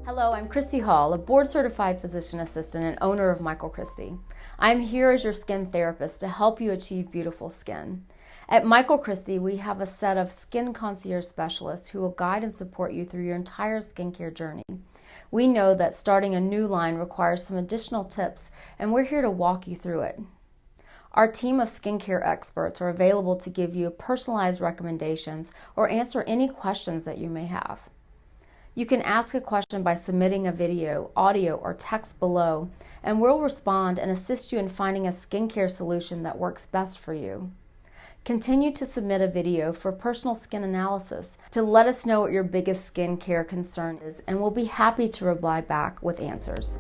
Hello, I'm Christy Hall, a board-certified physician assistant and owner of Mikel Kristi. I'm here as your skin therapist to help you achieve beautiful skin. At Mikel Kristi, we have a set of skin concierge specialists who will guide and support you through your entire skincare journey. We know that starting a new line requires some additional tips, and we're here to walk you through it. Our team of skincare experts are available to give you personalized recommendations or answer any questions that you may have. You can ask a question by submitting a video, audio, or text below, and we'll respond and assist you in finding a skincare solution that works best for you. Continue to submit a video for personal skin analysis to let us know what your biggest skincare concern is, and we'll be happy to reply back with answers.